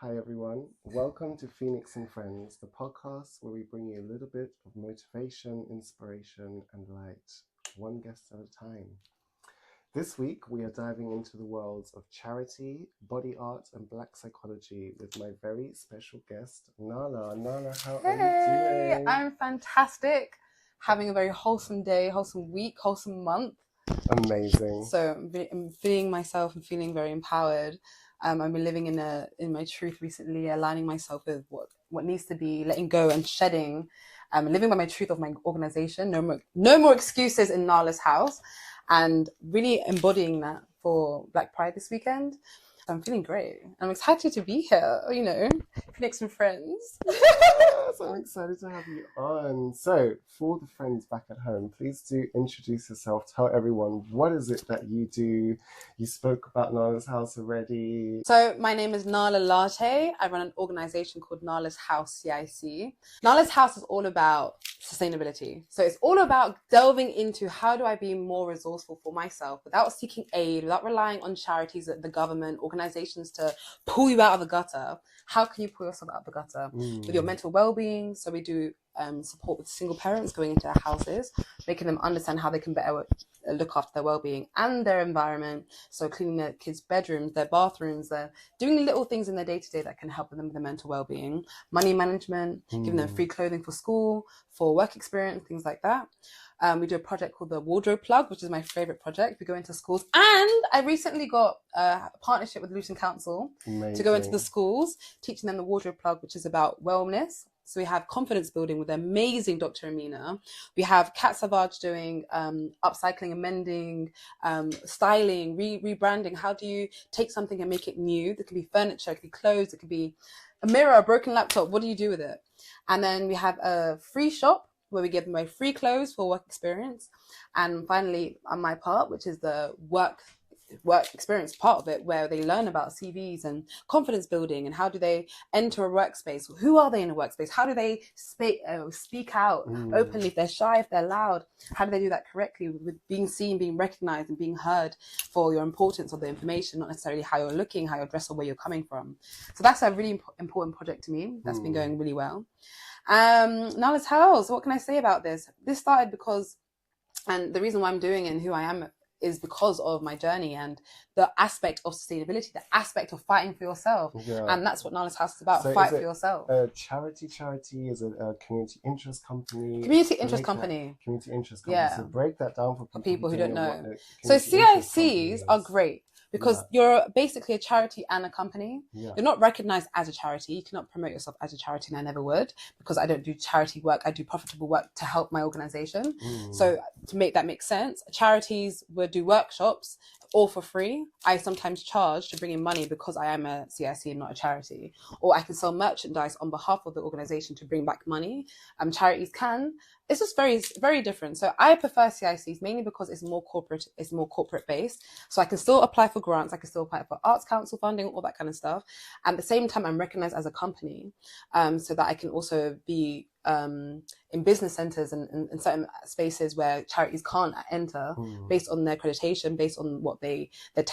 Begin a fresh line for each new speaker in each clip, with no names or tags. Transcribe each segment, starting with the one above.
Hi everyone, welcome to Phoenix and Friends, the podcast where we bring you a little bit of motivation, inspiration, and light, one guest at a time. This week we are diving into the worlds of charity, body art, and black psychology with my very special guest, Naala. Naala, how are you doing?
I'm fantastic. Having a very wholesome day, wholesome week, wholesome month.
Amazing.
So I'm feeling myself and feeling very empowered. I've been living in my truth recently, aligning myself with what needs to be, letting go and shedding, living by my truth of my organization. No more excuses in Naala's house, and really embodying that for Black Pride this weekend. So I'm feeling great. I'm excited to be here. Phoenix and Friends.
So I'm excited to have you on. So, for the friends back at home, please do introduce yourself. Tell everyone, what is it that you do? You spoke about Naala's House already.
So my name is Naala Lartey. I run an organization called Naala's House CIC. Naala's House is all about sustainability. So it's all about delving into how do I be more resourceful for myself without seeking aid, without relying on charities, the government, organizations to pull you out of the gutter. How can you pull yourself out of the gutter? With your mental well-being. So we do support with single parents going into their houses, making them understand how they can better look after their well-being and their environment. So cleaning their kids' bedrooms, their bathrooms, they're doing little things in their day-to-day that can help them with their mental well-being. Money management, giving them free clothing for school, for work experience, things like that. We do a project called the Wardrobe Plug, which is my favorite project. We go into schools, and I recently got a partnership with Luton Council to go into the schools, teaching them the Wardrobe Plug, which is about wellness. So we have confidence building with amazing Dr. Amina. We have Kat Savage doing upcycling and mending, styling, rebranding. How do you take something and make it new? It could be furniture, it could be clothes, it could be a mirror, a broken laptop. What do you do with it? And then we have a free shop where we give them away free clothes for work experience. And finally, on my part, which is the work experience part of it, where they learn about CVs and confidence building and how do they enter a workspace. Who are they in a workspace? How do they speak out openly if they're shy, if they're loud? How do they do that correctly with being seen, being recognized, and being heard for your importance of the information, not necessarily how you're looking, how you're dressed, or where you're coming from. So that's a really important project to me. That's been going really well. Naala's House, what can I say about this? This started because, and the reason why I'm doing it and who I am is because of my journey and the aspect of sustainability, the aspect of fighting for yourself. Yeah. And that's what Naala's House is about,
so
fight for yourself.
A charity? Is it a community interest company?
Community interest company.
Community interest company.
Yeah.
So break that down for
people who don't know. So CICs are great. Because you're basically a charity and a company. Yeah. You're not recognized as a charity. You cannot promote yourself as a charity, and I never would, because I don't do charity work. I do profitable work to help my organization. So to make that make sense, charities would do workshops all for free. I sometimes charge to bring in money because I am a CIC and not a charity. Or I can sell merchandise on behalf of the organization to bring back money. Charities can. It's just very, very different. So I prefer CICs mainly because it's more corporate based. So I can still apply for grants. I can still apply for Arts Council funding, all that kind of stuff. And at the same time, I'm recognized as a company, so that I can also be in business centers and in certain spaces where charities can't enter based on their accreditation, based on what they get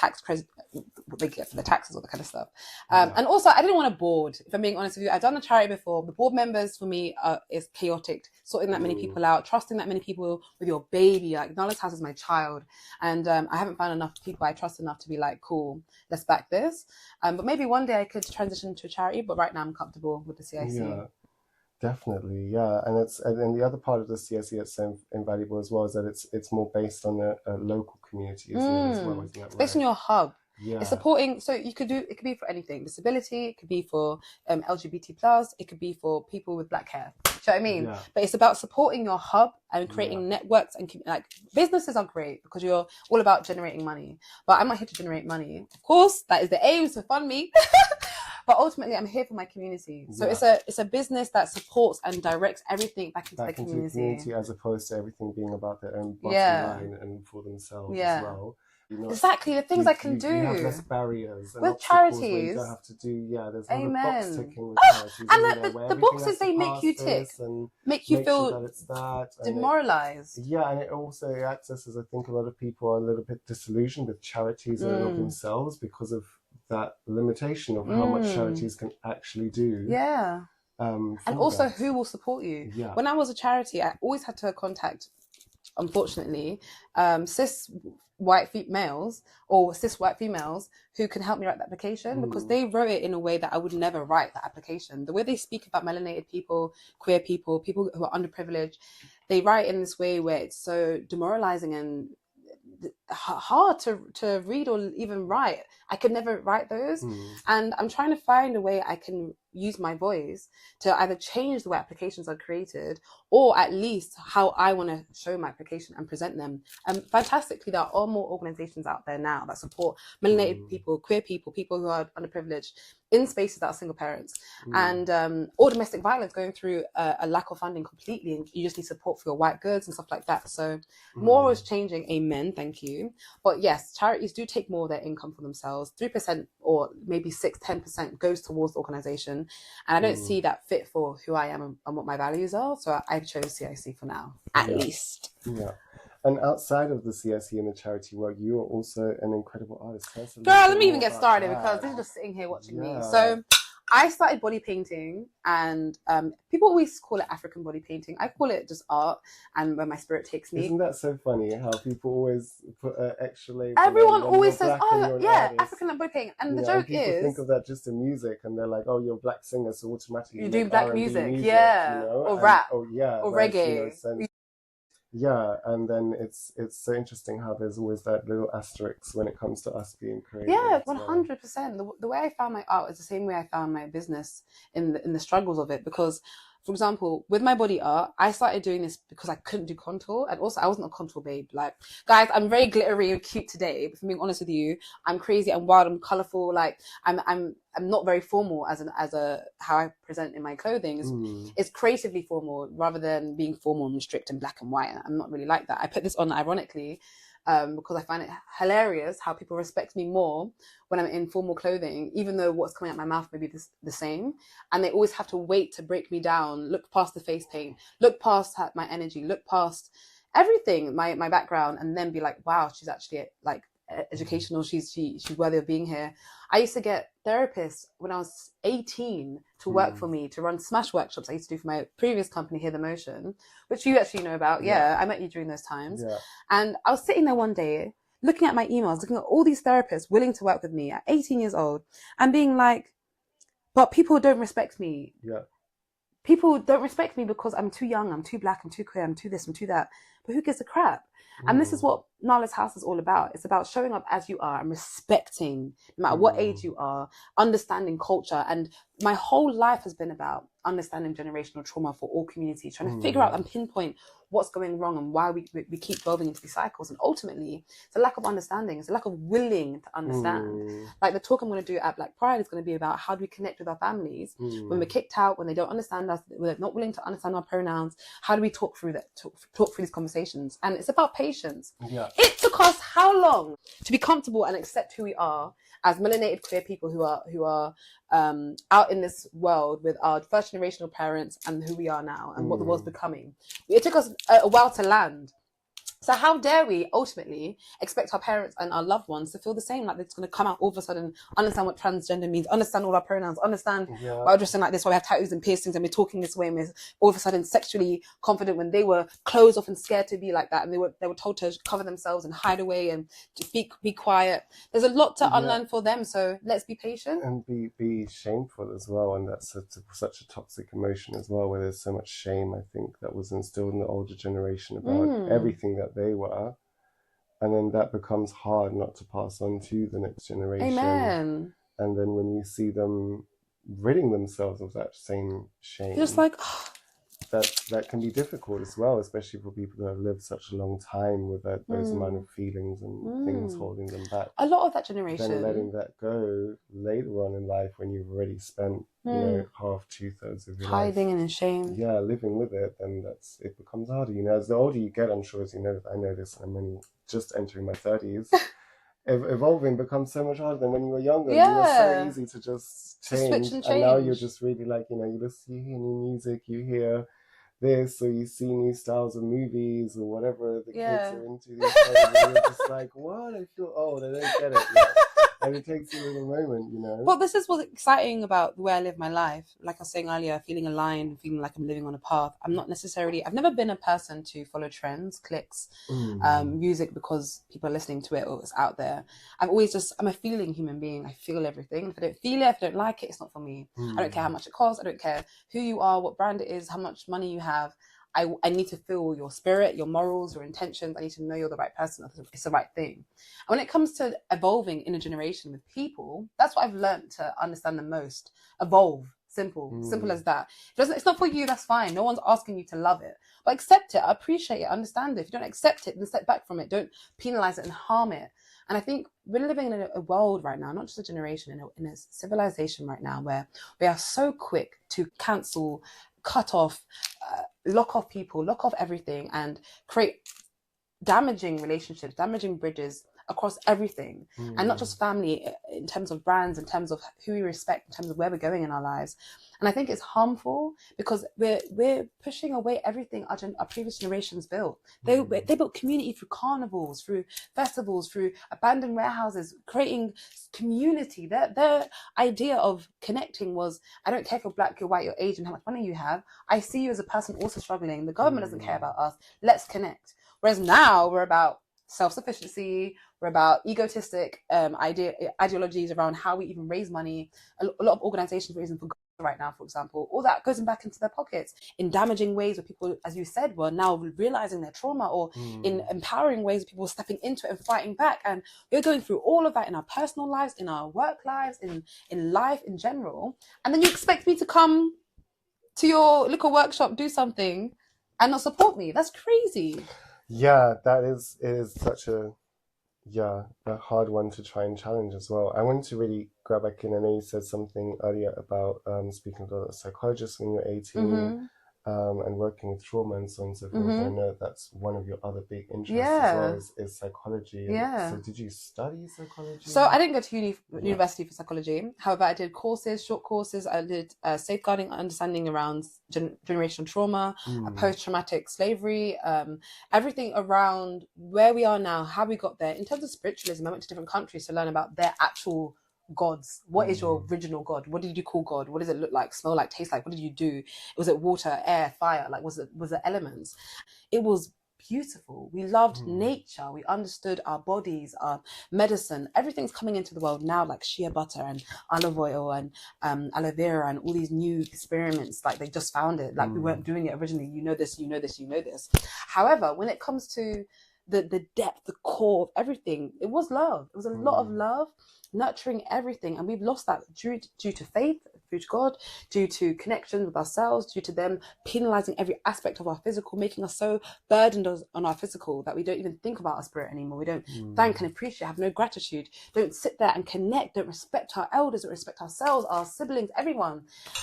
for the taxes, all that kind of stuff. And also, I didn't want a board. If I'm being honest with you, I've done a charity before. The board members for me is chaotic. Sorting that many people out, trusting that many people with your baby. Like Naala's House is my child, and I haven't found enough people I trust enough to be like, cool, let's back this. But maybe one day I could transition to a charity. But right now, I'm comfortable with the CIC.
Yeah. Definitely, yeah, and the other part of the CIC that's so invaluable as well is that it's more based on a local community, isn't it, as well? Isn't that right?
Based on your hub.
Yeah.
It's supporting, so it could be for anything: disability, it could be for LGBT plus, it could be for people with black hair. Do you know what I mean? Yeah. But it's about supporting your hub and creating networks, and like businesses are great because you're all about generating money. But I'm not here to generate money. Of course, that is the aim, to fund me. But ultimately, I'm here for my community. So it's a business that supports and directs everything back into the community.
As opposed to everything being about their own bottom line and for themselves as well.
Exactly, the things I can do.
You have less barriers
with charities.
You don't have to do, there's a lot of box ticking with charities.
And the boxes they make you tick, make you feel
sure that it's that,
demoralized.
And it also accesses, I think a lot of people are a little bit disillusioned with charities and of themselves because of that limitation of how much charities can actually do.
Yeah. And also who will support you.
Yeah.
When I was a charity, I always had to contact, unfortunately, cis white males or cis white females who can help me write the application, because they wrote it in a way that I would never write the application. The way they speak about melanated people, queer people, people who are underprivileged, they write in this way where it's so demoralizing and hard to read or even write. I could never write those. And I'm trying to find a way I can use my voice to either change the way applications are created, or at least how I want to show my application and present them. And fantastically, there are more organizations out there now that support melanated people, queer people, people who are underprivileged, in spaces that are single parents, and or domestic violence, going through a lack of funding completely, and you just need support for your white goods and stuff like that. So more is changing, amen, thank you. But yes, charities do take more of their income for themselves. 3% or maybe 6-10% goes towards the organization, and I don't see that fit for who I am and what my values are. So I chose CIC for now, at least.
Yeah. And outside of the CIC and the charity work, you are also an incredible artist.
Girl, let me even get started because they're just sitting here watching me. So I started body painting, and people always call it African body painting. I call it just art, and where my spirit takes me.
Isn't that so funny how people always put an extra label?
Everyone always says, oh yeah, African body painting. And the joke is,
think of that just in music, and they're like, oh, you're a black singer, so automatically
you're doing black music,
you know?
Or rap,
or
reggae.
Yeah, and then it's so interesting how there's always that little asterisk when it comes to us being creative.
Yeah, 100%. The way I found my art is the same way I found my business in the struggles of it. Because, for example, with my body art, I started doing this because I couldn't do contour, and also I wasn't a contour babe. Like, guys, I'm very glittery and cute today, but if I'm being honest with you, I'm crazy, I'm wild, I'm colourful. Like, I'm not very formal as how I present in my clothing. It's creatively formal rather than being formal and strict and black and white. I'm not really like that. I put this on ironically because I find it hilarious how people respect me more when I'm in formal clothing, even though what's coming out my mouth may be the same. And they always have to wait to break me down, look past the face paint, look past my energy, look past everything, my background, and then be like, wow, she's actually like educational, she's worthy of being here. I used to get therapists when I was 18 to work for me, to run smash workshops I used to do for my previous company, Hear the Motion, which you actually know about. Yeah, I met you during those times. And I was sitting there one day looking at my emails, looking at all these therapists willing to work with me at 18 years old, and being like, but people don't respect me. People don't respect me because I'm too young, I'm too black, I'm too queer, I'm too this, I'm too that. But who gives a crap? And this is what Naala's House is all about. It's about showing up as you are and respecting, no matter what age you are, understanding culture. And my whole life has been about understanding generational trauma for all communities, trying to figure out and pinpoint what's going wrong and why we keep delving into these cycles. And ultimately, it's a lack of understanding. It's a lack of willing to understand. Like the talk I'm going to do at Black Pride is going to be about how do we connect with our families when we're kicked out, when they don't understand us, when they're not willing to understand our pronouns. How do we talk through that? Talk through these conversations. And it's about patience. It took us how long to be comfortable and accept who we are as melanated queer people who are out in this world with our first generational parents and who we are now and what the world's becoming. It took us a while to land. So how dare we ultimately expect our parents and our loved ones to feel the same, like they're just going to come out all of a sudden, understand what transgender means, understand all our pronouns, understand why we're dressing like this, why we have tattoos and piercings and we're talking this way, and we're all of a sudden sexually confident when they were closed off and scared to be like that, and they were told to cover themselves and hide away and to be quiet. There's a lot to unlearn for them, so let's be patient.
And be shameful as well, and that's such a toxic emotion as well, where there's so much shame, I think, that was instilled in the older generation about everything that they were, and then that becomes hard not to pass on to the next generation.
Amen.
And then when you see them ridding themselves of that same shame,
you're just like,
that can be difficult as well, especially for people who have lived such a long time with those amount of feelings and things holding them back.
A lot of that generation.
Then letting that go later on in life when you've already spent half, 2/3 of your life
hiding and in shame.
Yeah, living with it, then it becomes harder. As the older you get, I'm sure, as you know, I know this, I'm only just entering my 30s. Evolving becomes so much harder than when you were younger. You were so easy to just change, and now you're just really like, you listen, you hear new music, you hear this, or you see new styles of movies or whatever the kids are into these days, and you're just like, what? I feel old. I don't get it yet. And it takes you in a moment, you know.
But this is what's exciting about the way I live my life. Like I was saying earlier, feeling aligned, feeling like I'm living on a path. I've never been a person to follow trends, clicks, music because people are listening to it or it's out there. I'm a feeling human being. I feel everything. If I don't feel it, if I don't like it, it's not for me. I don't care how much it costs. I don't care who you are, what brand it is, how much money you have. I need to feel your spirit, your morals, your intentions. I need to know you're the right person. It's the right thing. And when it comes to evolving in a generation with people, that's what I've learned to understand the most. Evolve. Simple as that. It's not for you, that's fine. No one's asking you to love it. But accept it, appreciate it, understand it. If you don't accept it, then step back from it. Don't penalize it and harm it. And I think we're living in a world right now, not just a generation, in a civilization right now where we are so quick to cancel, cut off, lock off people, lock off everything, and create damaging relationships, damaging bridges across everything, and not just family, in terms of brands, in terms of who we respect, in terms of where we're going in our lives. And I think it's harmful because we're pushing away everything our previous generations built. They built community through carnivals, through festivals, through abandoned warehouses, creating community. Their idea of connecting was, I don't care if you're black, you're white, you're Asian, how much money you have. I see you as a person also struggling. The government doesn't care about us. Let's connect. Whereas now we're about self-sufficiency, we're about egotistic ideologies around how we even raise money. A lot of organizations raising for right now, for example, all that goes back into their pockets in damaging ways where people, as you said, were now realizing their trauma, or in empowering ways people stepping into it and fighting back. And we're going through all of that in our personal lives, in our work lives, in life in general. And then you expect me to come to your little workshop, do something, and not support me? That's crazy.
Yeah, it is such a hard one to try and challenge as well. I wanted to really grab back in. I know you said something earlier about speaking to a psychologist when you're 18, and working with trauma and so on and so forth. I know that's one of your other big interests as well, is psychology. So did you study psychology?
So I didn't go to university for psychology. However, I did short courses. I did safeguarding understanding around generational trauma, post-traumatic slavery, everything around where we are now, how we got there. In terms of spiritualism, I went to different countries to learn about their actual gods. What is your original god? What did you call God? What does it look like, smell like, taste like? What did you do? Was it water, air, fire? Like, was it elements? It was beautiful. We loved nature. We understood our bodies, our medicine. Everything's coming into the world now, like shea butter and olive oil and aloe vera and all these new experiments. Like, they just found it. Like, we weren't doing it originally. You know this. However, when it comes to the depth, the core of everything, it was love. It was a lot of love, nurturing everything. And we've lost that due to faith, due to God, due to connection with ourselves, due to them penalizing every aspect of our physical, making us so burdened on our physical that we don't even think about our spirit anymore. We don't thank and appreciate, have no gratitude, don't sit there and connect, don't respect our elders, don't respect ourselves, our siblings, everyone.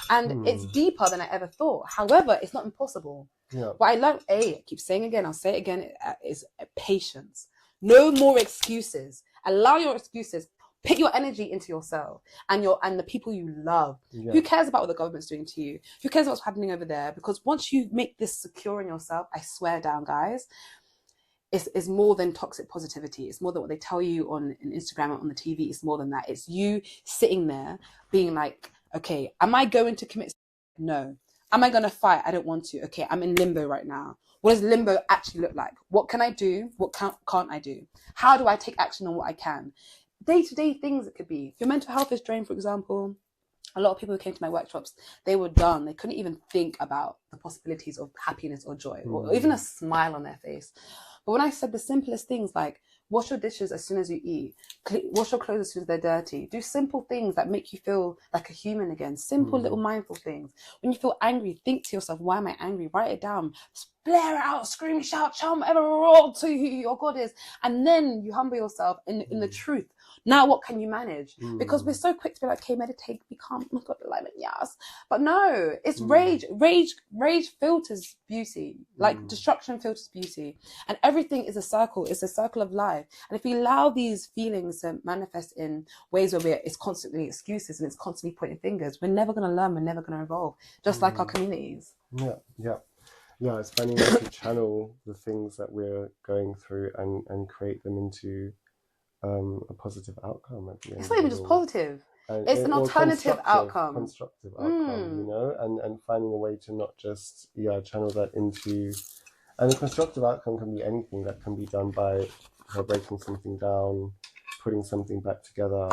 And it's deeper than I ever thought. However, it's not impossible. What I learned, I keep saying again, I'll say it again, is patience. No more excuses. Allow your excuses. Put your energy into yourself and the people you love. Who cares about what the government's doing to you? Who cares what's happening over there? Because once you make this secure in yourself, I swear down, guys, it's more than toxic positivity. It's more than what they tell you on Instagram or on the TV. It's more than that. It's you sitting there being like, okay, am I going to commit? No. Am I going to fight? I don't want to. Okay, I'm in limbo right now. What does limbo actually look like? What can I do? What can't I do? How do I take action on what I can? Day-to-day things it could be. If your mental health is drained, for example, a lot of people who came to my workshops, they were done. They couldn't even think about the possibilities of happiness or joy, or even a smile on their face. But when I said the simplest things like, wash your dishes as soon as you eat, wash your clothes as soon as they're dirty, do simple things that make you feel like a human again, simple little mindful things. When you feel angry, think to yourself, why am I angry? Write it down, blare it out, scream, shout, chum, ever roar to who your God is. And then you humble yourself in the truth. Now what can you manage? Because we're so quick to be like, okay, meditate, be calm, oh my God, alignment, yes. But no, it's rage. Rage filters beauty. Like destruction filters beauty. And everything is a circle. It's a circle of life. And if we allow these feelings to manifest in ways where it's constantly excuses and it's constantly pointing fingers, we're never going to learn, we're never going to evolve. Just like our communities.
Yeah, it's finding ways to channel the things that we're going through and create them into a positive outcome at the end.
It's not even just
all.
positive.
And
It's an alternative outcome.
Constructive outcome, you know, and finding a way to not just channel that into, and a constructive outcome can be anything that can be done by breaking something down, putting something back together.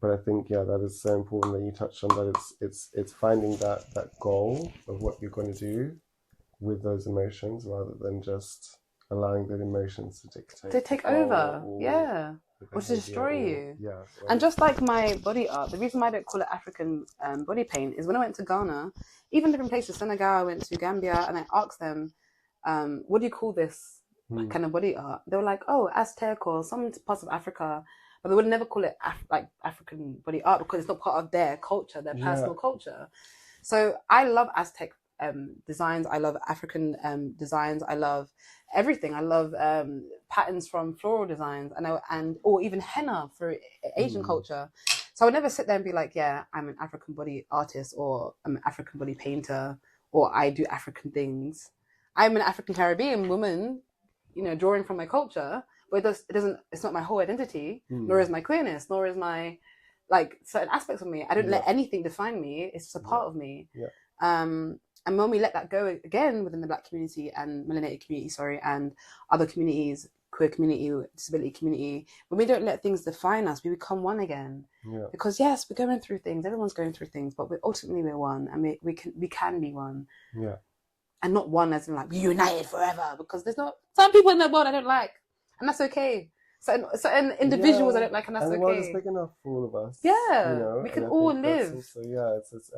But I think that is so important that you touched on that. It's finding that goal of what you're going to do with those emotions, rather than just allowing the emotions to dictate.
They take over, or to destroy you.
Yeah.
And just like my body art, the reason why I don't call it African body paint is when I went to Ghana, even different places, Senegal, I went to Gambia, and I asked them, what do you call this kind of body art? They were like, oh, Aztec or some parts of Africa. But they would never call it African body art because it's not part of their culture, their personal culture. So I love Aztec designs. I love African designs. I love everything. I love patterns from floral designs or even henna for Asian culture. So I would never sit there and be like, yeah, I'm an African body artist, or I'm an African body painter, or I do African things. I'm an African Caribbean woman, you know, drawing from my culture. But it's not my whole identity, nor is my queerness, nor is my, like, certain aspects of me. I don't let anything define me. It's just a part of me. Yeah. And when we let that go again within the Black community and melanated community, and other communities, queer community, disability community, when we don't let things define us, we become one again. Yeah. Because yes, we're going through things. Everyone's going through things, but ultimately we're one, and we can be one. Yeah. And not one as in like we're united forever, because there's not some people in the world I don't like. And that's okay. Certain individuals I don't like, and that's okay.
And the world is big enough for all of us.
Yeah, you know? We can all live.
Also,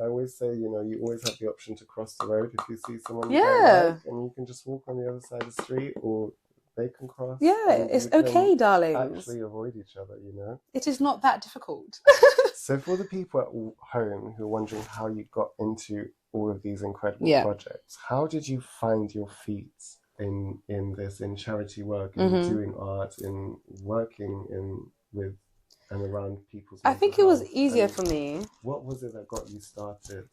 I always say, you know, you always have the option to cross the road if you see someone you don't like, and you can just walk on the other side of the street, or they can cross.
Yeah, it's okay, darling.
Actually avoid each other, you know.
It is not that difficult.
So for the people at home who are wondering how you got into all of these incredible projects, how did you find your feet in this, in charity work, in doing art, in working with and around people's
I think it was easier for me.
What was it that got you started?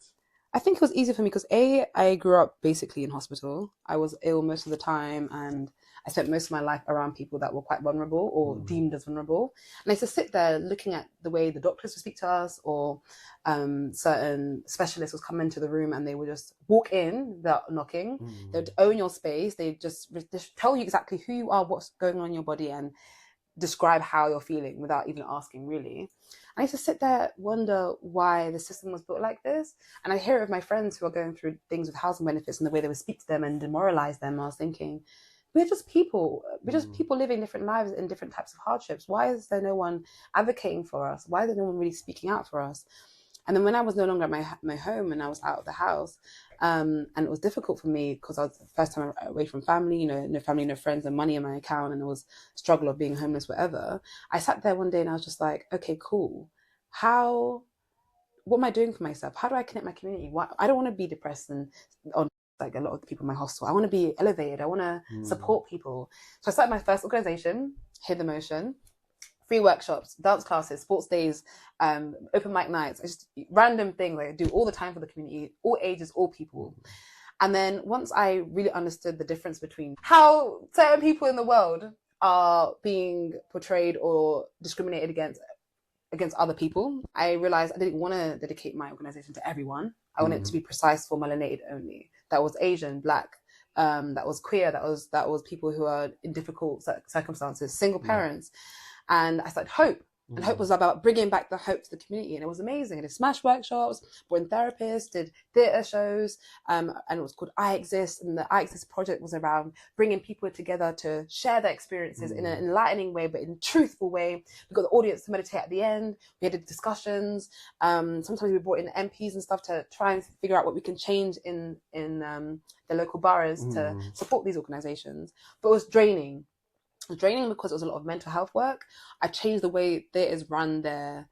I think it was easier for me because I grew up basically in hospital. I was ill most of the time, and I spent most of my life around people that were quite vulnerable or deemed as vulnerable. And I used to sit there looking at the way the doctors would speak to us, or certain specialists would come into the room and they would just walk in without knocking. They would own your space. They just tell you exactly who you are, what's going on in your body, and describe how you're feeling without even asking, really. I used to sit there, wonder why the system was built like this. And I hear it of my friends who are going through things with housing benefits and the way they would speak to them and demoralize them. I was thinking, we're just people. We're just people living different lives in different types of hardships. Why is there no one advocating for us? Why is there no one really speaking out for us? And then when I was no longer at my home and I was out of the house, and it was difficult for me because I was the first time away from family, you know, no family, no friends, and money in my account, and it was a struggle of being homeless, whatever. I sat there one day and I was just like, okay, cool. What am I doing for myself? How do I connect my community? I don't want to be depressed and on like a lot of the people in my hostel. I want to be elevated. I want to support people. So I started my first organization, Hear the Motion. Free workshops, dance classes, sports days, open mic nights, just random things I do all the time for the community, all ages, all people. And then once I really understood the difference between how certain people in the world are being portrayed or discriminated against other people, I realized I didn't want to dedicate my organization to everyone. I wanted it to be precise for melanated only. That was Asian, Black, that was queer, that was people who are in difficult circumstances, single parents. And I started Hope. And Hope was about bringing back the hope to the community. And it was amazing. I did smash workshops, brought in therapists, did theatre shows, and it was called I Exist. And the I Exist project was around bringing people together to share their experiences in an enlightening way, but in a truthful way. We got the audience to meditate at the end. We had discussions. Sometimes we brought in MPs and stuff to try and figure out what we can change in the local boroughs to support these organisations. But it was draining. It was draining because it was a lot of mental health work. I changed the way theatres run their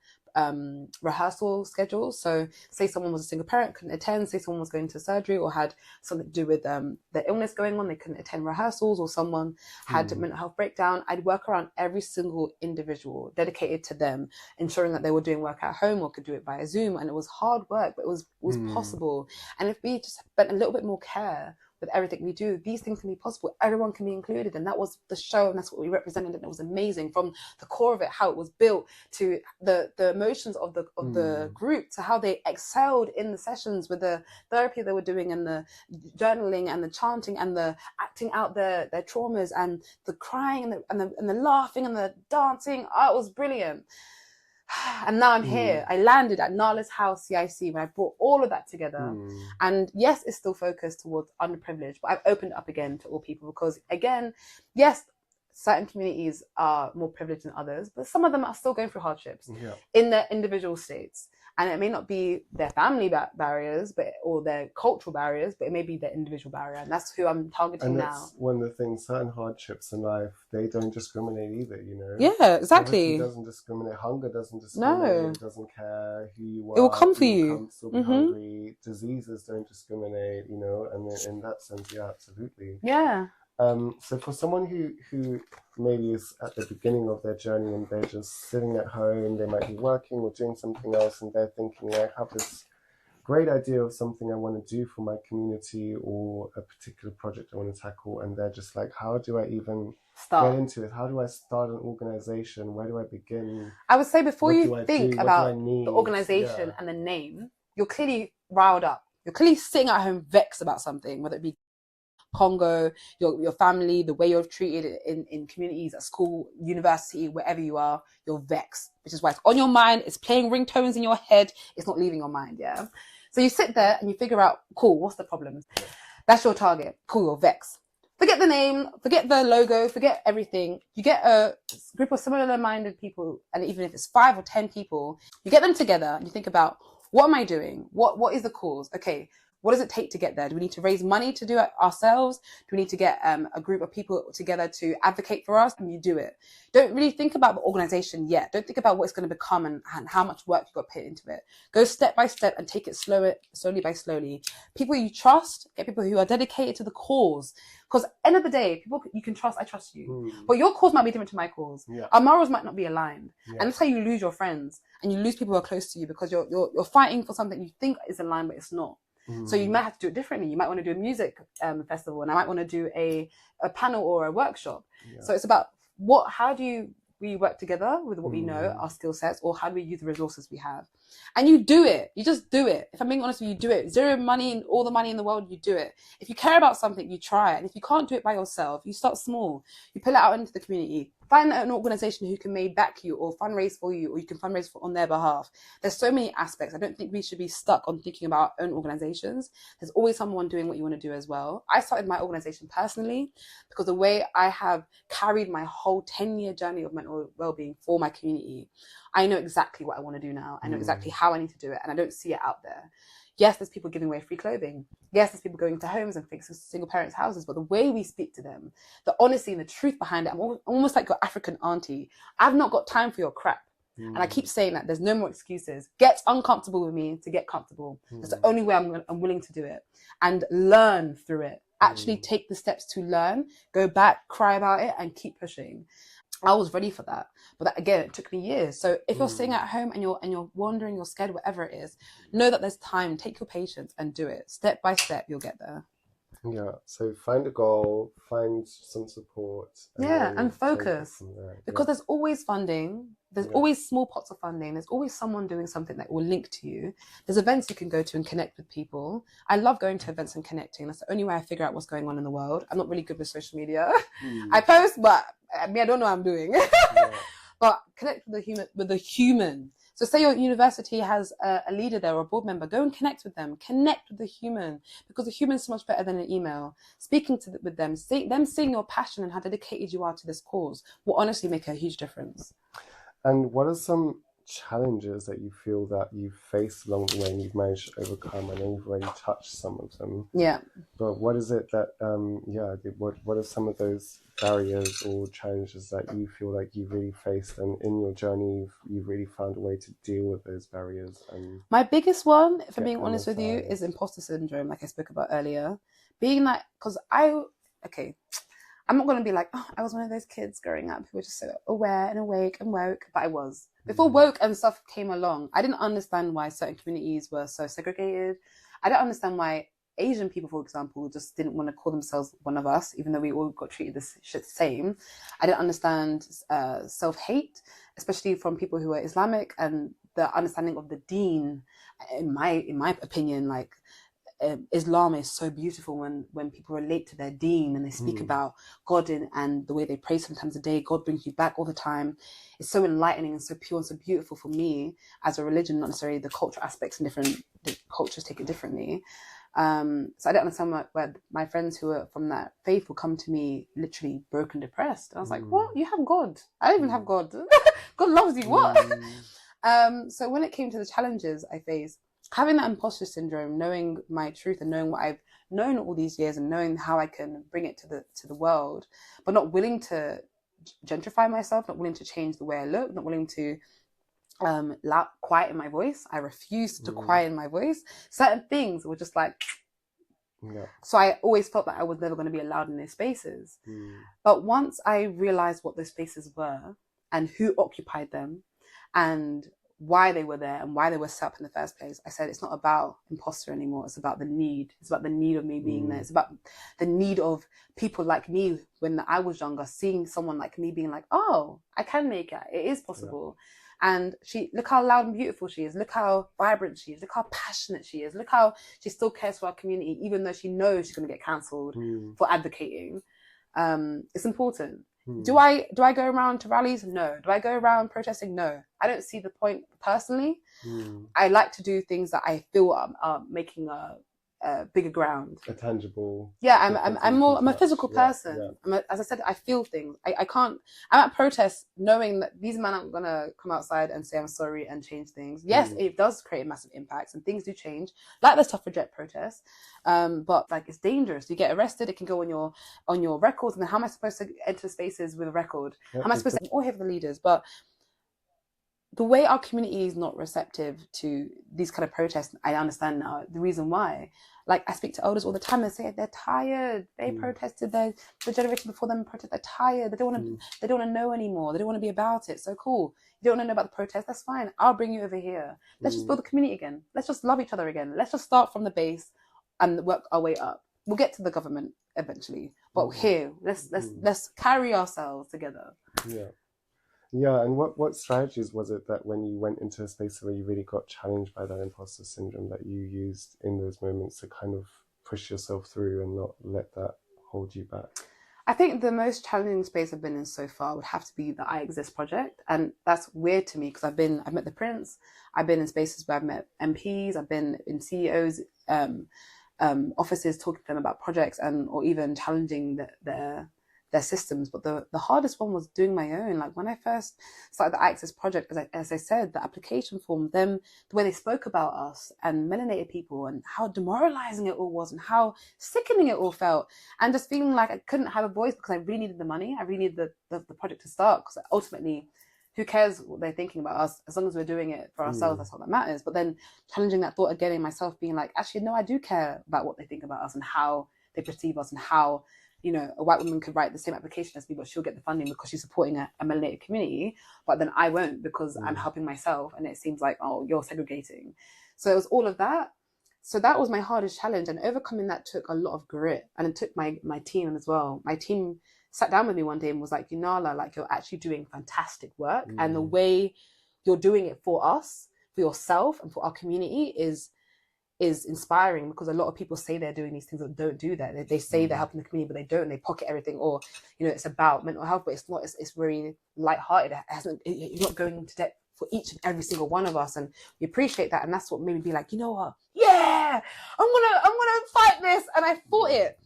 rehearsal schedules. So say someone was a single parent, couldn't attend, say someone was going to surgery or had something to do with their illness going on, they couldn't attend rehearsals, or someone had a mental health breakdown. I'd work around every single individual, dedicated to them, ensuring that they were doing work at home or could do it via Zoom. And it was hard work, but it was possible. And if we just spent a little bit more care with everything we do, these things can be possible. Everyone can be included. And that was the show, and that's what we represented. And it was amazing, from the core of it, how it was built, to the emotions of the group, to how they excelled in the sessions with the therapy they were doing, and the journaling and the chanting and the acting out their traumas, and the crying and the laughing and the dancing. Oh, it was brilliant. And now I'm here. I landed at Naala's house CIC when I brought all of that together. And yes, it's still focused towards underprivileged, but I've opened it up again to all people, because again, yes, certain communities are more privileged than others, but some of them are still going through hardships in their individual states. And it may not be their family barriers, or their cultural barriers, but it may be their individual barrier. And that's who I'm targeting now. And that's
one of the things, certain hardships in life, they don't discriminate either,
Yeah, exactly.
Poverty doesn't discriminate. Hunger doesn't discriminate. No. It doesn't care who you are.
It will come for you.
Come, still be hungry. Diseases don't discriminate, and in that sense, yeah, absolutely.
Yeah.
So for someone who maybe is at the beginning of their journey and they're just sitting at home, they might be working or doing something else, and they're thinking, I have this great idea of something I want to do for my community, or a particular project I want to tackle, and they're just like, how do I even get into it? How do I start an organization? Where do I begin?
I would say, before you think about the organization and the name, you're clearly riled up. You're clearly sitting at home vexed about something, whether it be Congo, your family, the way you're treated in communities, at school, university, wherever you are, you're vexed, which is why it's on your mind. It's playing ringtones in your head. It's not leaving your mind. Yeah. So you sit there and you figure out, cool, what's the problem? That's your target. Cool, you're vexed. Forget the name, forget the logo, forget everything. You get a group of similar-minded people, and even if it's 5 or 10 people, you get them together and you think about, what am I doing? What is the cause? Okay. What does it take to get there? Do we need to raise money to do it ourselves? Do we need to get a group of people together to advocate for us? And you do it. Don't really think about the organization yet. Don't think about what it's going to become and how much work you've got to put into it. Go step by step and take it slowly by slowly. People you trust, get people who are dedicated to the cause. Because end of the day, people you can trust, I trust you. But your cause might be different to my cause. Yeah. Our morals might not be aligned. Yeah. And that's how you lose your friends and you lose people who are close to you, because you're fighting for something you think is aligned, but it's not. So you might have to do it differently. You might want to do a music festival, and I might want to do a panel or a workshop. Yeah. So it's about how do we work together with what we know, our skill sets, or how do we use the resources we have? And you do it. You just do it. If I'm being honest with you, do it. Zero money and all the money in the world, you do it. If you care about something, you try it. And if you can't do it by yourself, you start small. You pull it out into the community. Find an organization who can maybe back you or fundraise for you, or you can fundraise on their behalf. There's so many aspects. I don't think we should be stuck on thinking about our own organizations. There's always someone doing what you want to do as well. I started my organization personally because the way I have carried my whole 10-year journey of mental well-being for my community, I know exactly what I want to do now. I know exactly how I need to do it, and I don't see it out there. Yes, there's people giving away free clothing. Yes, there's people going to homes and fixing single parents' houses. But the way we speak to them, the honesty and the truth behind it, I'm almost like your African auntie. I've not got time for your crap. And I keep saying that there's no more excuses. Get uncomfortable with me to get comfortable. That's the only way I'm willing to do it. And learn through it. Actually take the steps to learn, go back, cry about it, and keep pushing. I was ready for that. But that, again, it took me years. So if you're sitting at home and you're wandering, you're scared, whatever it is, know that there's time. Take your patience and do it. Step by step, you'll get there.
Yeah. So find a goal, find some support.
And focus. Because there's always funding. There's always small pots of funding. There's always someone doing something that will link to you. There's events you can go to and connect with people. I love going to events and connecting. That's the only way I figure out what's going on in the world. I'm not really good with social media. I post, but I don't know what I'm doing. But connect with the human. So say your university has a leader there or a board member, go and connect with them. Connect with the human, because the human is so much better than an email. Speaking with them, seeing your passion and how dedicated you are to this cause will honestly make a huge difference.
And what are some challenges that you feel that you've faced along the way and you've managed to overcome? I know you've already touched some of them. Yeah. But what is it that, what are some of those barriers or challenges that you feel like you've really faced, and in your journey you've really found a way to deal with those barriers? And
my biggest one, if I'm being honest with you, is imposter syndrome, like I spoke about earlier. Being like, because I'm not going to be like, I was one of those kids growing up who were just so aware and awake and woke, but I was. Before woke and stuff came along, I didn't understand why certain communities were so segregated. I don't understand why Asian people, for example, just didn't want to call themselves one of us, even though we all got treated the same. I didn't understand self-hate, especially from people who are Islamic, and the understanding of the deen. In my opinion, like, Islam is so beautiful when people relate to their deen and they speak about God and the way they pray sometimes a day. God brings you back all the time. It's so enlightening and so pure and so beautiful for me as a religion, not necessarily the cultural aspects, and different cultures take it differently. So I don't understand where my friends who are from that faith will come to me literally broken, depressed. I was like, what? You have God? I don't even have God. God loves you. What? So when it came to the challenges I faced, having that imposter syndrome, knowing my truth and knowing what I've known all these years and knowing how I can bring it to the world, but not willing to gentrify myself, not willing to change the way I look, not willing to quieten my voice. I refused to quieten my voice. Certain things were just like, so I always felt that I was never going to be allowed in those spaces. But once I realized what those spaces were and who occupied them and why they were there and why they were set up in the first place, I said, it's not about imposter anymore. It's about the need. It's about the need of me being there. It's about the need of people like me when I was younger, seeing someone like me being like, oh, I can make it. It is possible. And look how loud and beautiful she is. Look how vibrant she is. Look how passionate she is. Look how she still cares for our community, even though she knows she's going to get cancelled for advocating. It's important. Do I go around to rallies? No. Do I go around protesting? No. I don't see the point personally. I like to do things that I feel are making a bigger ground,
a tangible.
Yeah, I'm a physical person. As I said, I feel things. I can't. I'm at protests knowing that these men aren't gonna come outside and say I'm sorry and change things. Yes, it does create massive impacts and things do change, like the suffragette protests. But like, it's dangerous. You get arrested. It can go on your records. And then how am I supposed to enter spaces with a record? How am I supposed to? I'm all here for the leaders, but the way our community is not receptive to these kind of protests, I understand now the reason why. Like, I speak to elders all the time and say they're tired. They protested. The generation before them protested. They're tired. They don't want to know anymore. They don't want to be about it. So cool. You don't want to know about the protest. That's fine. I'll bring you over here. Let's just build a community again. Let's just love each other again. Let's just start from the base and work our way up. We'll get to the government eventually, but here, let's carry ourselves together.
Yeah, and what strategies was it that when you went into a space where you really got challenged by that imposter syndrome that you used in those moments to kind of push yourself through and not let that hold you back?
I think the most challenging space I've been in so far would have to be the I Exist project. And that's weird to me because I've met the Prince, I've been in spaces where I've met MPs, I've been in CEOs' offices talking to them about projects or even challenging their systems. But the hardest one was doing my own. Like, when I first started the Access project, as I said, the application form, the way they spoke about us and melanated people and how demoralizing it all was and how sickening it all felt, and just feeling like I couldn't have a voice because I really needed the money. I really needed the project to start, because ultimately, who cares what they're thinking about us? As long as we're doing it for ourselves, that's all that matters. But then challenging that thought again in myself, being like, actually, no, I do care about what they think about us and how they perceive us, and how, you know, a white woman could write the same application as me, but she'll get the funding because she's supporting a melanated community, but then I won't because I'm helping myself, and it seems like, oh, you're segregating. So it was all of that. So that was my hardest challenge, and overcoming that took a lot of grit, and it took my team as well. My team sat down with me one day and was like, Naala, like, you're actually doing fantastic work, and the way you're doing it for us, for yourself, and for our community is inspiring, because a lot of people say they're doing these things but don't do that. They say they're helping the community, but they don't. They pocket everything, or, you know, it's about mental health, but it's not. It's very lighthearted. You're not going into depth for each and every single one of us, and we appreciate that. And that's what made me be like, you know what? Yeah, I'm gonna fight this, and I fought it.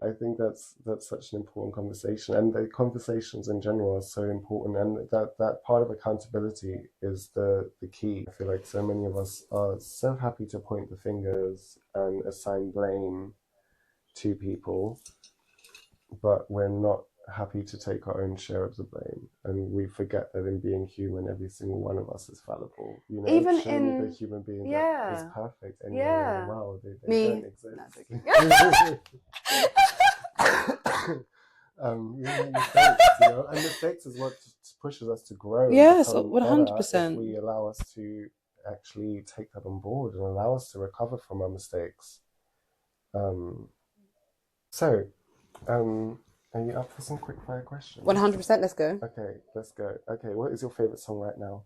I think that's such an important conversation, and the conversations in general are so important, and that part of accountability is the key. I feel like so many of us are so happy to point the fingers and assign blame to people, but we're not happy to take our own share of the blame, and we forget that in being human, every single one of us is fallible. You know,
even
show
in
me the human being that is perfect anywhere in the world. They don't exist. Mistakes, you know, and mistakes is what pushes us to grow.
Yes, 100%.
If we allow us to actually take that on board and allow us to recover from our mistakes. So, are you up for some quick fire questions?
100%, let's go.
Okay, let's go. Okay, what is your favorite song right now?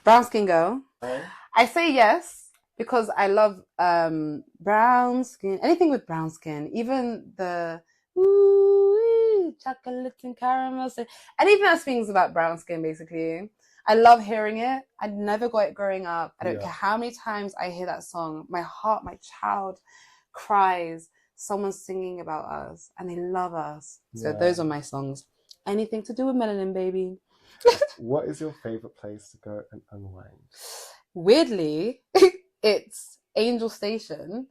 Brown Skin Girl.
Okay.
I say yes because I love brown skin, anything with brown skin, even the ooh, chocolate and caramel, anything that speaks about brown skin, basically. I love hearing it. I never got it growing up. I don't care how many times I hear that song. My heart, my child cries. Someone's singing about us and they love us. So those are my songs. Anything to do with melanin, baby.
What is your favorite place to go and unwind?
Weirdly, it's Angel Station.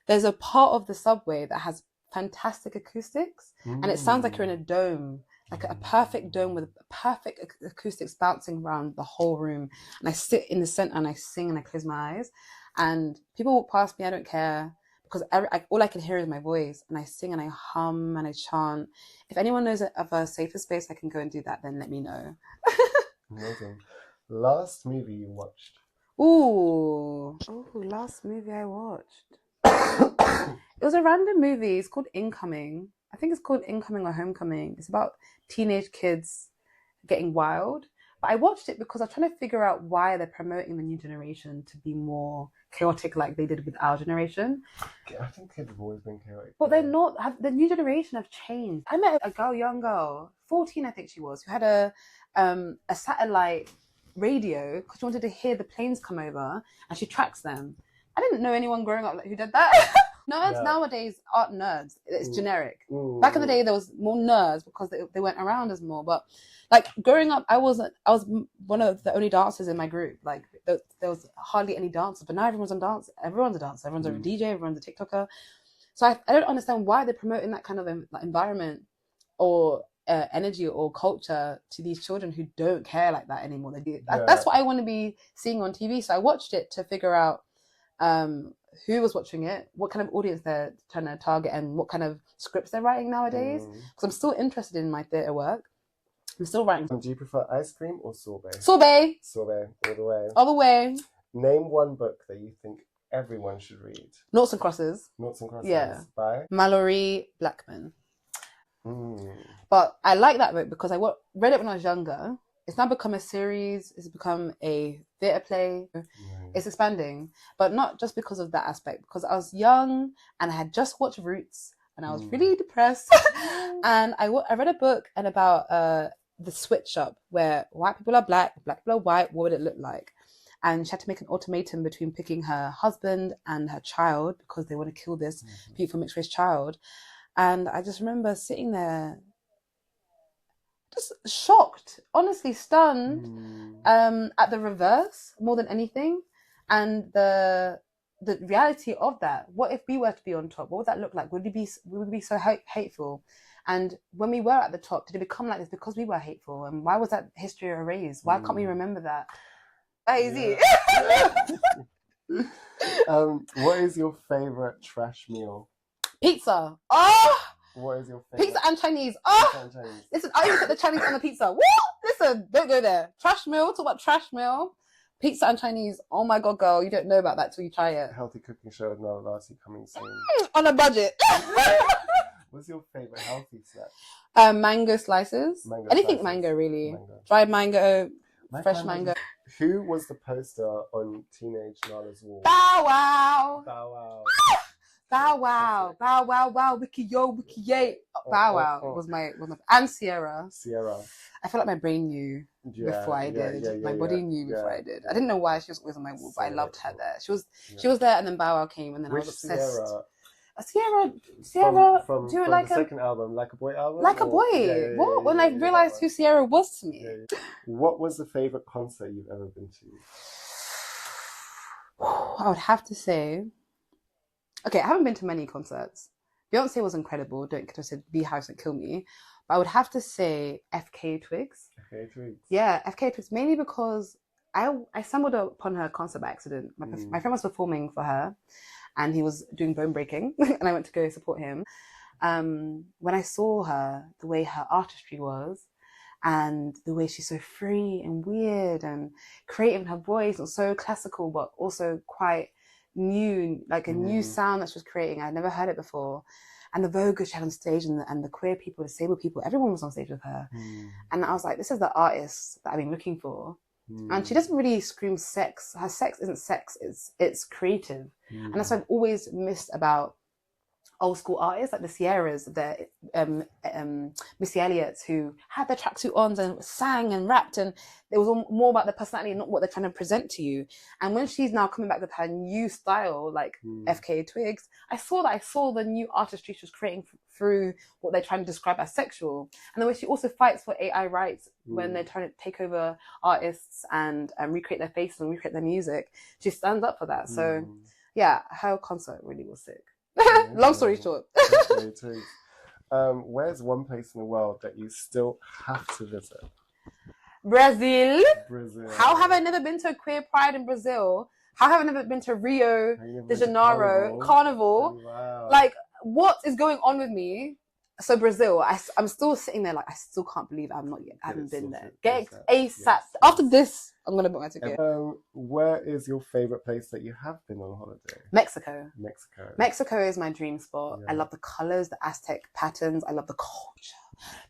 There's a part of the subway that has fantastic acoustics and it sounds like you're in a dome, like a perfect dome with perfect acoustics bouncing around the whole room. And I sit in the center and I sing and I close my eyes and people walk past me, I don't care. Because all I can hear is my voice and I sing and I hum and I chant. If anyone knows of a safer space I can go and do that, then let me know.
Amazing. Last movie you watched?
Last movie I watched. It was a random movie. It's called Incoming. I think it's called Incoming or Homecoming. It's about teenage kids getting wild. But I watched it because I'm trying to figure out why they're promoting the new generation to be more chaotic like they did with our generation.
I think kids have always been chaotic.
But they're not. The new generation have changed. I met a young girl, 14 I think she was, who had a satellite radio because she wanted to hear the planes come over and she tracks them. I didn't know anyone growing up who did that. Nerds nowadays aren't nerds. It's generic. Back in the day, there was more nerds because they weren't around as more. But like growing up, I was one of the only dancers in my group. Like there was hardly any dancers, but now everyone's on dance. Everyone's a dancer. Everyone's a DJ. Everyone's a TikToker. So I don't understand why they're promoting that kind of environment or energy or culture to these children who don't care like that anymore. That's what I want to be seeing on TV. So I watched it to figure out who was watching it, what kind of audience they're trying to target, and what kind of scripts they're writing nowadays. Because I'm still interested in my theatre work. I'm still writing.
Do you prefer ice cream or sorbet?
Sorbet.
Sorbet, all the way.
All the way.
Name one book that you think everyone should read.
Noughts and Crosses.
Noughts and Crosses.
Yeah.
By
Mallory Blackman. But I like that book because I read it when I was younger. It's now become a series. It's become a theatre play. It's expanding, but not just because of that aspect. Because I was young and I had just watched Roots and I was really depressed. And I read a book and about the switch up where white people are black people are white. What would it look like? And she had to make an ultimatum between picking her husband and her child because they want to kill this beautiful mixed race child. And I just remember sitting there just shocked, honestly stunned at the reverse more than anything. And the reality of that. What if we were to be on top? What would that look like? Would we be so hateful? And when we were at the top, did it become like this because we were hateful? And why was that history erased? Why can't we remember that? That is it.
What is your favorite trash meal?
Pizza. Oh!
What is your favorite?
Pizza and Chinese. Oh!
Pizza and Chinese.
Listen, I even put the Chinese on the pizza. Woo! Listen, don't go there. Trash meal. Talk about trash meal. Pizza and Chinese. Oh my God, girl. You don't know about that till you try it.
Healthy cooking show with Naala Lartey coming soon.
On a budget.
What's your favorite healthy snack?
Mango slices. Anything mango, really. Dried mango, fresh mango.
Who was the poster on Teenage Naala's wall?
Bow Wow.
Bow Wow.
Bow Wow. Bow Wow. Wow. Wiki yo. Wiki yay. Bow Wow was my and Sierra. I feel like my brain knew before I did. My body knew before I did. I didn't know why she was always on my wall, but I loved her there. She was there, and then Bow Wow came, and then I was obsessed. Sierra
from
like
the second album, Like a Boy album?
Like a Boy. What? When I realized who Sierra was to me.
What was the favorite concert you've ever been to?
I would have to say, okay, I haven't been to many concerts. Beyonce was incredible. Don't get to say Beehive and kill me. But I would have to say FK Twigs.
FK Twigs.
Yeah, FK Twigs, mainly because I stumbled upon her concert by accident. My friend was performing for her, and he was doing bone breaking, and I went to go support him. When I saw her, the way her artistry was, and the way she's so free and weird and creative in her voice, and so classical, but also quite new, like a new sound that she was creating. I'd never heard it before. And the vocals she had on stage, and the queer people, disabled people, everyone was on stage with her. And I was like, this is the artist that I've been looking for. And she doesn't really scream sex. Her sex isn't sex, it's creative. And that's what I've always missed about old school artists like the Sierras, the Missy Elliott's, who had their tracksuit on and sang and rapped, and it was all more about their personality and not what they're trying to present to you. And when she's now coming back with her new style, like FKA Twigs, I saw the new artistry she was creating through what they're trying to describe as sexual. And the way she also fights for AI rights when they're trying to take over artists and recreate their faces and recreate their music. She stands up for that. So yeah, her concert really was sick. Long story short.
Where's one place in the world that you still have to visit?
Brazil.
Brazil.
How have I never been to a queer pride in Brazil? How have I never been to Rio de Janeiro Carnival?
Wow.
Like, what is going on with me? So Brazil, I'm still sitting there like, I still can't believe I haven't been there. Get ASAP. Yes. After this, I'm going to book my ticket.
Where is your favourite place that you have been on holiday?
Mexico.
Mexico
is my dream spot. Yeah. I love the colours, the Aztec patterns. I love the culture.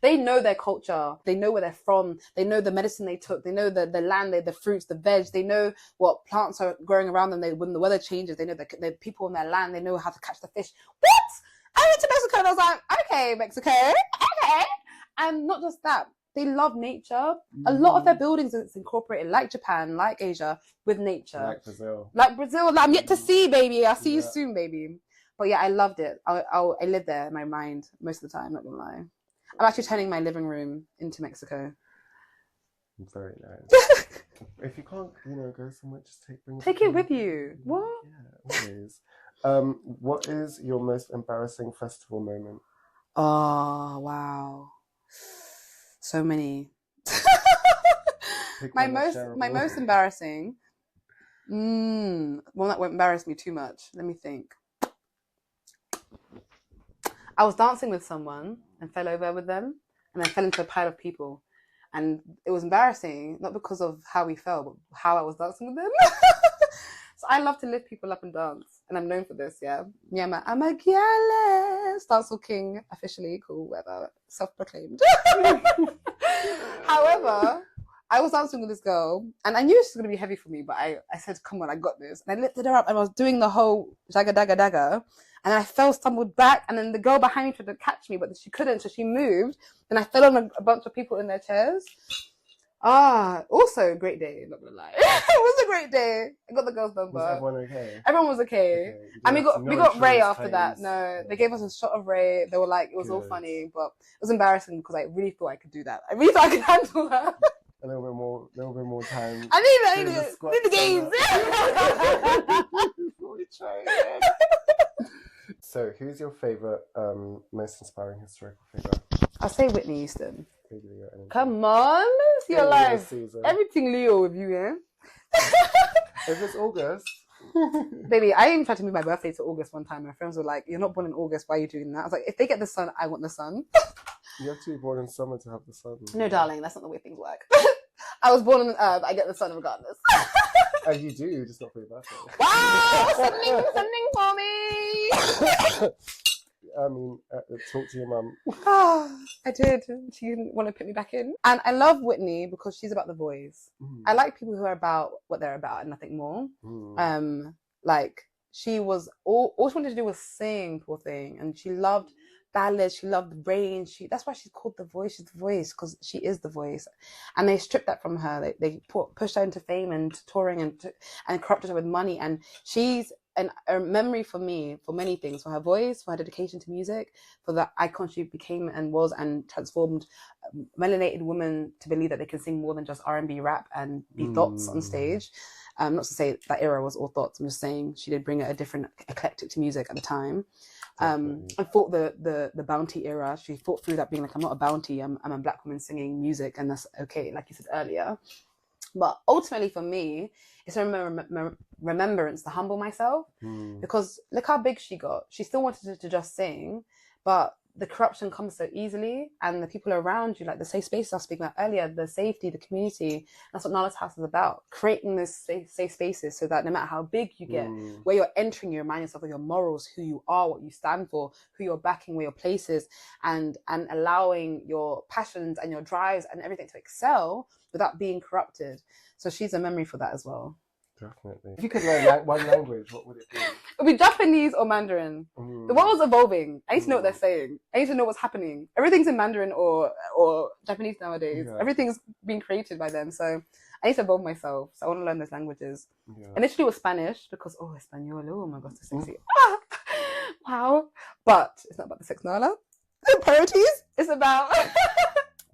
They know their culture. They know where they're from. They know the medicine they took. They know the land, the fruits, the veg. They know what plants are growing around them. When the weather changes, they know the people in their land. They know how to catch the fish. What? I went to Mexico and I was like, okay, Mexico, okay. And not just that, they love nature. A lot of their buildings is incorporated, like Japan, like Asia, with nature. Like Brazil. I'm yet to see, baby. I'll see you soon, baby. But yeah, I loved it. I lived there in my mind most of the time, not gonna lie. I'm actually turning my living room into Mexico.
Very nice. If you can't, go somewhere, just take
it with you. What?
Yeah, always. What is your most embarrassing festival moment?
Oh, wow. So many. my most embarrassing. One that won't embarrass me too much. Let me think. I was dancing with someone and fell over with them, and then fell into a pile of people. And it was embarrassing, not because of how we fell, but how I was dancing with them. So I love to lift people up and dance, and I'm known for this, yeah. Yeah, I'm a careless dancehall king, officially, cool, whatever, self-proclaimed. However, I was dancing with this girl, and I knew she was going to be heavy for me, but I said, come on, I got this. And I lifted her up, and I was doing the whole dagga, dagga, dagga, and I stumbled back, and then the girl behind me tried to catch me, but she couldn't, so she moved, and I fell on a bunch of people in their chairs. Also a great day, not gonna lie. It was a great day. I got the girl's number.
Was everyone okay?
Everyone was okay. And we got Ray after that. No, they gave us a shot of Ray. They were like, it was all funny, but it was embarrassing because I really thought I could do that. I really thought I could handle that.
A little bit more time.
I need the games.
So, who's your favourite, most inspiring historical figure?
I'll say Whitney Houston. Come on, it's your life. Everything Leo with you, yeah?
If it's August.
Baby, I even tried to move my birthday to August one time. My friends were like, you're not born in August, why are you doing that? I was like, if they get the sun, I want the sun.
You have to be born in summer to have the sun.
No, darling, that's not the way things work. I was born on Earth, I get the sun regardless.
You do, just not for your birthday.
Wow, something for me.
I mean, talk to your mum.
I did. She didn't want to put me back in. And I love Whitney because she's about the voice. I like people who are about what they're about and nothing more. Like, she was, all she wanted to do was sing, poor thing. And she loved ballads, she loved the range. That's why she's called the voice. She's the voice because she is the voice. And they stripped that from her. They pushed her into fame and touring and corrupted her with money. And she's a memory for me for many things, for her voice, for her dedication to music, for the icon she became and was and transformed melanated women to believe that they can sing more than just R&B rap and be thoughts on stage. Not to say that era was all thoughts. I'm just saying she did bring a different eclectic to music at the time. And fought the bounty era. She fought through that, being like, I'm not a bounty, I'm a black woman singing music, and that's okay, like you said earlier. But ultimately for me, it's a remembrance to humble myself, because look how big she got. She still wanted to just sing, but the corruption comes so easily, and the people around you, like the safe spaces I was speaking about earlier, the safety, the community. That's what Naala's House is about. Creating those safe spaces so that no matter how big you get, where you're entering, you remind yourself of your morals, who you are, what you stand for, who you're backing, where your place is, and allowing your passions and your drives and everything to excel without being corrupted. So she's a memory for that as well.
Definitely. If you could learn one language, what would it be?
It would be Japanese or Mandarin. The world's evolving. I need to know what they're saying. I need to know what's happening. Everything's in Mandarin or Japanese nowadays. Yeah. Everything's being created by them. So I need to evolve myself. So I want to learn those languages. Yeah. Initially it was Spanish because, Espanol. Oh my gosh, so sexy. Wow. But it's not about the sex, Naala. Priorities. It's about...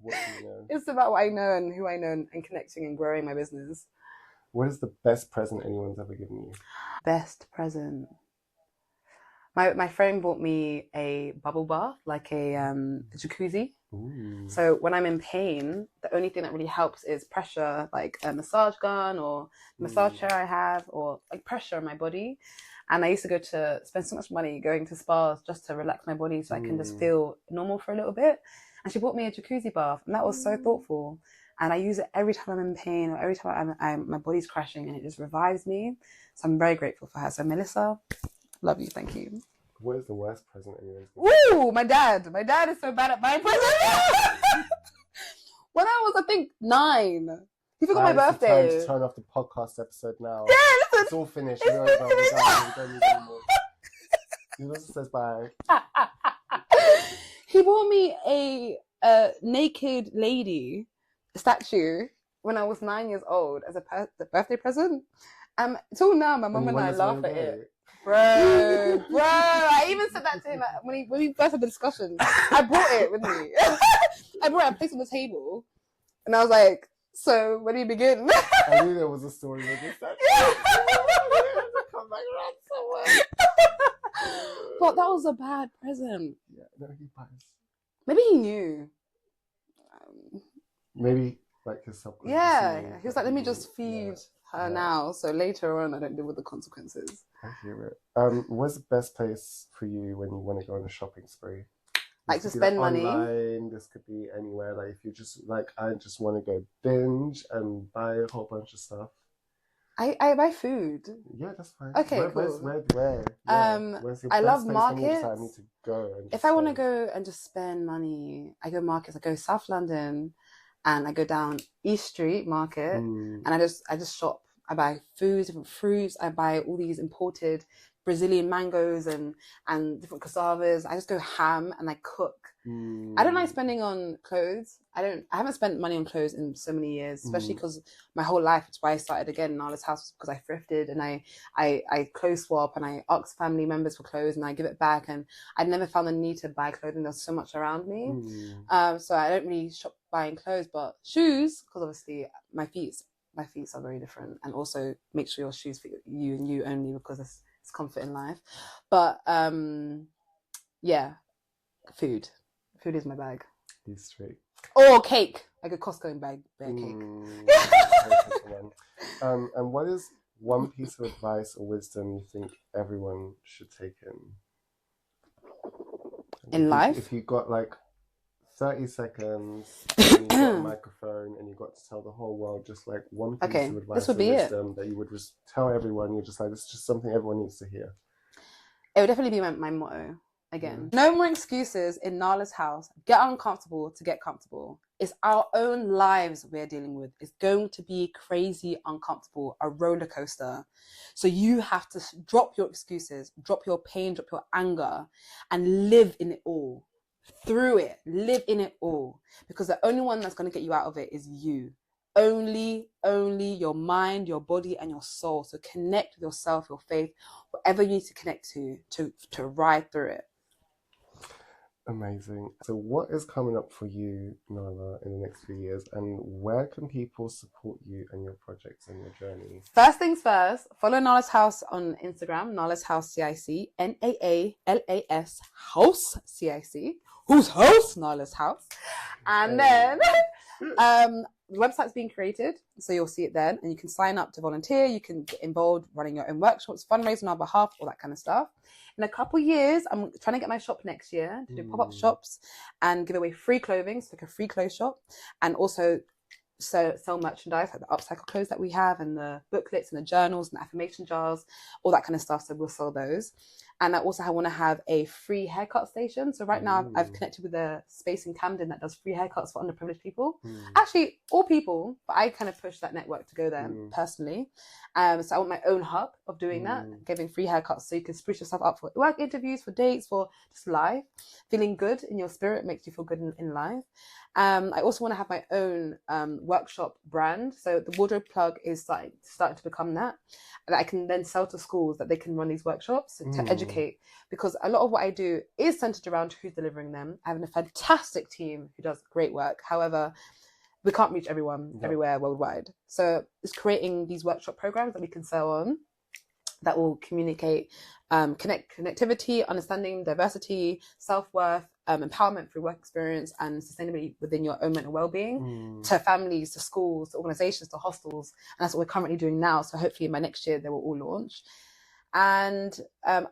what do you know?
It's about what I know and who I know and connecting and growing my business.
What is the best present anyone's ever given you?
Best present. My friend bought me a bubble bath, like a jacuzzi. Ooh. So when I'm in pain, the only thing that really helps is pressure, like a massage gun or massage chair I have, or like pressure on my body. And I used to spend so much money going to spas just to relax my body so I can just feel normal for a little bit. And she bought me a jacuzzi bath, and that was so thoughtful. And I use it every time I'm in pain or every time my body's crashing, and it just revives me. So I'm very grateful for her. So Melissa, love you. Thank you.
What is the worst present anyone's given you?
Ooh, my dad. My dad is so bad at buying presents. When I was, I think, 9. He forgot my birthday.
Time to turn off the podcast episode now.
Yeah, listen.
It's all finished. We don't need anymore. He also says bye.
He bought me a naked lady statue when I was 9 years old as a birthday present. Till now, my mum and I laugh at it. Bro, I even said that to him when we first had the discussion. I brought it with me. I placed it on the table, and I was like, "So, where do you begin?"
I knew there was a story with this statue. Come back around somewhere.
But that was a bad present.
Yeah, no, he buys.
Maybe he knew.
Maybe like his subconscious.
Yeah, he was like, "Let me just feed her now, so later on I don't deal with the consequences."
I hear it. Where's the best place for you when you want to go on a shopping spree?
Like to spend money?
Online, this could be anywhere. Like if you just I just want to go binge and buy a whole bunch of stuff.
I buy food.
Yeah, that's fine.
Okay, cool.
Where? Yeah.
I love markets.
I need to go.
If I want to go and just spend money, I go markets. I go South London, and I go down East Street Market, and I just shop. I buy foods, different fruits. I buy all these imported Brazilian mangoes and different cassavas. I just go ham and I cook. I don't like spending on clothes. I haven't spent money on clothes in so many years, especially because my whole life, it's why I started again in Naala's House, because I thrifted and I clothes swap and I ask family members for clothes and I give it back, and I never found the need to buy clothing. There's so much around me. So I don't really shop buying clothes, but shoes, because obviously my feet are very different, and also make sure your shoes fit you and you only, because it's comfort in life. But yeah, food is my bag.
He's straight.
Or cake. I go Costco and buy cake.
And what is one piece of advice or wisdom you think everyone should take
in life?
If you got like 30 seconds and you got a microphone and you got to tell the whole world just like one piece of advice or wisdom that you would just tell everyone, you're just like, this is just something everyone needs to hear.
It would definitely be my motto again. No more excuses in Naala's House. Get uncomfortable to get comfortable. It's our own lives we're dealing with. It's going to be crazy uncomfortable, a roller coaster. So you have to drop your excuses, drop your pain, drop your anger, and live in it all. Through it, live in it all, because the only one that's going to get you out of it is you. Only your mind, your body, and your soul. So connect with yourself, your faith, whatever you need to connect to ride through it.
Amazing. So what is coming up for you, Naala, in the next few years, and where can people support you and your projects and your journey?
First things first, follow Naala's House on Instagram, Naala's House CIC, NAALAS House CIC. Whose house? Naala's House. And then the website's being created, so you'll see it then, and you can sign up to volunteer. You can get involved running your own workshops, fundraise on our behalf, all that kind of stuff. In a couple of years, I'm trying to get my shop next year to do pop-up shops and give away free clothing, so like a free clothes shop, and also sell merchandise like the upcycle clothes that we have, and the booklets and the journals and the affirmation jars, all that kind of stuff. So we'll sell those. And I also want to have a free haircut station. So right now I've connected with a space in Camden that does free haircuts for underprivileged people. Actually, all people, but I kind of push that network to go there personally. So I want my own hub of doing that, giving free haircuts so you can spruce yourself up for work interviews, for dates, for just life. Feeling good in your spirit makes you feel good in life. I also want to have my own workshop brand. So the Wardrobe Plug is starting to become that I can then sell to schools, that they can run these workshops to educate. Because a lot of what I do is centered around who's delivering them. I have a fantastic team who does great work. However, we can't reach everyone everywhere worldwide. So it's creating these workshop programs that we can sell on, that will communicate connectivity, understanding, diversity, self-worth, empowerment through work experience, and sustainability within your own mental well-being to families, to schools, to organizations, to hostels. And that's what we're currently doing now. So hopefully by next year, they will all launch. And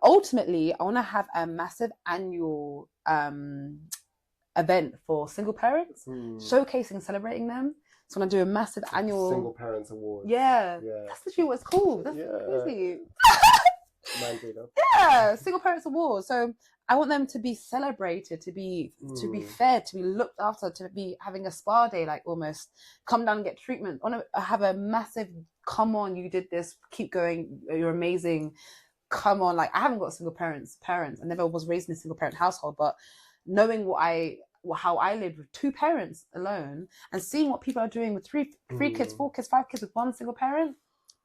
ultimately, I want to have a massive annual event for single parents, showcasing, celebrating them. So I want to do a massive annual
Single Parents Award.
Yeah, that's literally what's called. That's crazy. Yeah, Single Parents Award. So I want them to be celebrated, to be fed, to be looked after, to be having a spa day, like almost come down and get treatment. I want to have a massive, come on, you did this, keep going, you're amazing. Come on, like I haven't got single parents. I never was raised in a single parent household, but knowing how I lived with two parents alone and seeing what people are doing with three kids, 4 kids, 5 kids with one single parent,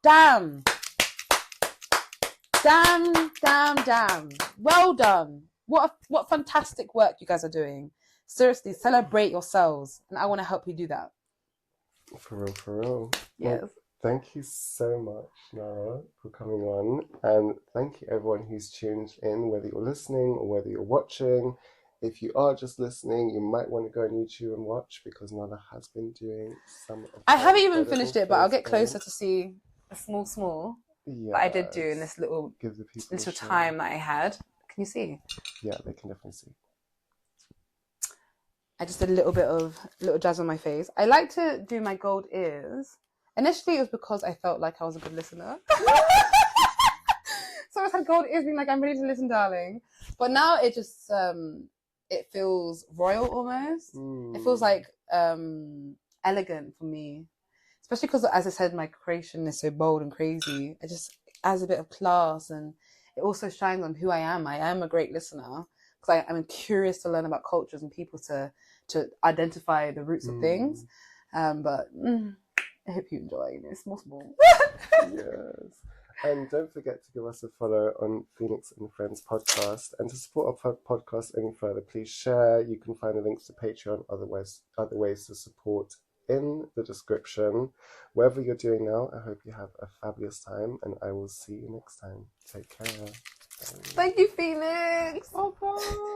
damn. Well done. What fantastic work you guys are doing. Seriously, celebrate yourselves. And I want to help you do that.
For real.
Yes.
Well, thank you so much, Naala, for coming on. And thank you everyone who's tuned in, whether you're listening or whether you're watching. If you are just listening, you might want to go on YouTube and watch, because Naala has been doing some.
I haven't even finished it, but I'll get closer to see a small that I did do in this little time that I had. Can you see?
Yeah, they can definitely see.
I just did a little jazz on my face. I like to do my gold ears. Initially, it was because I felt like I was a good listener. So I had gold ears, being like, I'm ready to listen, darling. But now it just it feels royal almost. It feels like elegant for me. Especially because, as I said, my creation is so bold and crazy. It just adds a bit of class, and it also shines on who I am. I am a great listener because I'm curious to learn about cultures and people to identify the roots of things. But I hope you enjoy. It's small.
Yes. And don't forget to give us a follow on Phoenix and Friends podcast. And to support our podcast any further, please share. You can find the links to Patreon, other ways to support in the description. Wherever you're doing now, I hope you have a fabulous time, and I will see you next time. Take care. Bye.
Thank you, Phoenix.
Bye-bye.